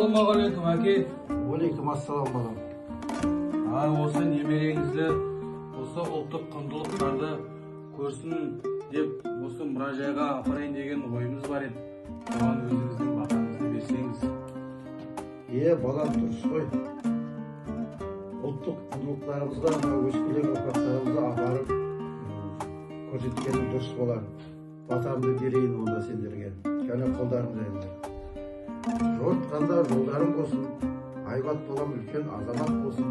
Ассалаумағалейкум, әке. Алейкум ассалам балам. Осы немереңізді осы ұлттық құндылықтарды көрсін деп осы мұражайға апарайын деген ойымыз бар еді. Оған өзіңіздің батаңызды берсеңіз. Балам, дұрыс қой. Ұлттық құндылықтарымызға өскелең ұрпақтарымызға апарып көрсеткенің дұрыс болар. Батамды берейін онда сендерге. Және қолдарыңды енді. Жортқанда жолдарың болсын. Айбат балам, үлкен азамат болсын.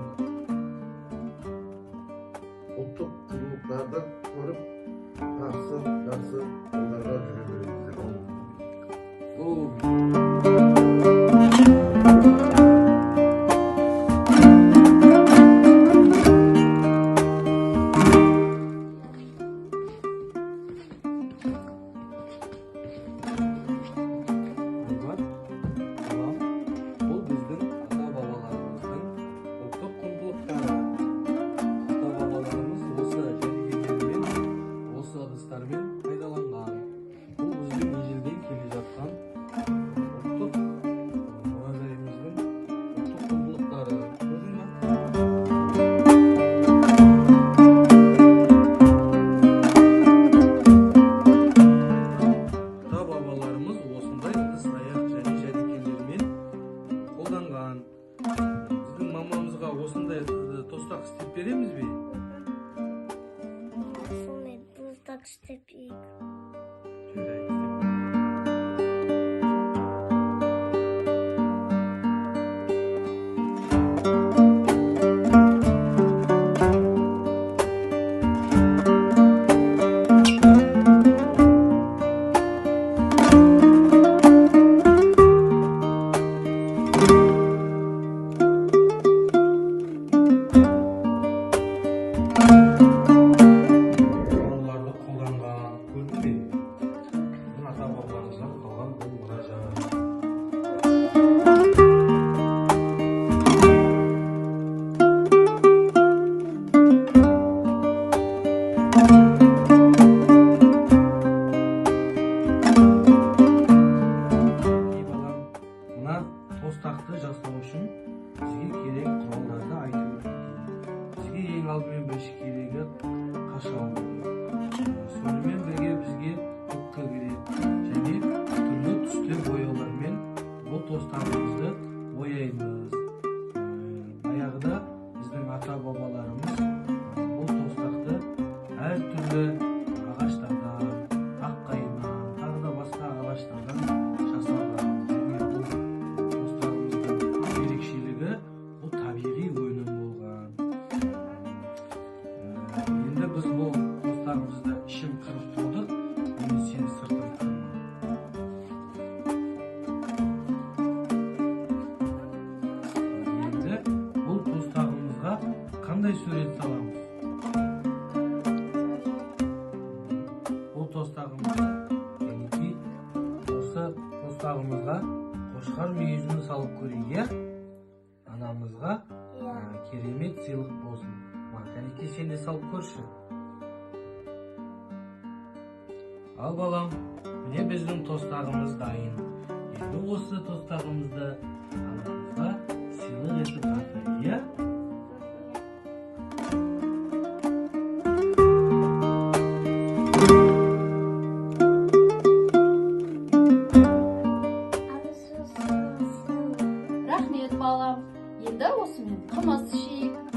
Ұлттық құндылықтарды көріп, жақсы жолдарға жүре беріңіздер. Біздің мамамызға осындай тостақ істеп береміз бе? Осындай тостақ істеп берейік. Тостақты жасау үшін бізге керек құралдарды айтып өтейін. Бізге ең алдымен бірінші керегі қашау. Сонымен бірге бізге үкі керек және түрлі түсті бояулармен бұл тостағымызды бояймыз. Баяғыда біздің ата-бабаларымыз бұл тостақты әртүрлі ағаштардан, аққайыңнан, тағы да басқа ағаштардан жасалған. Бұл табиғи өнім болған. Енді біз бұл тостағымызды ішін қырып болдық, енді сен сыртын қырма. Енді бұл тостағымызға қандай сурет саламыз? Бұл тостағымызға осы тостағымызға қошқар мүйізін салып көрейік. Анамызға керемет сыйлық болсын. Кәнекей, сен де салып көрші. Ал балам, міне біздің тостағымыз дайын. Енді осы тостағымызды анамызға сыйлық етіп тартайық, иә? Рахмет балам. Енді осымен қымыз ішейік.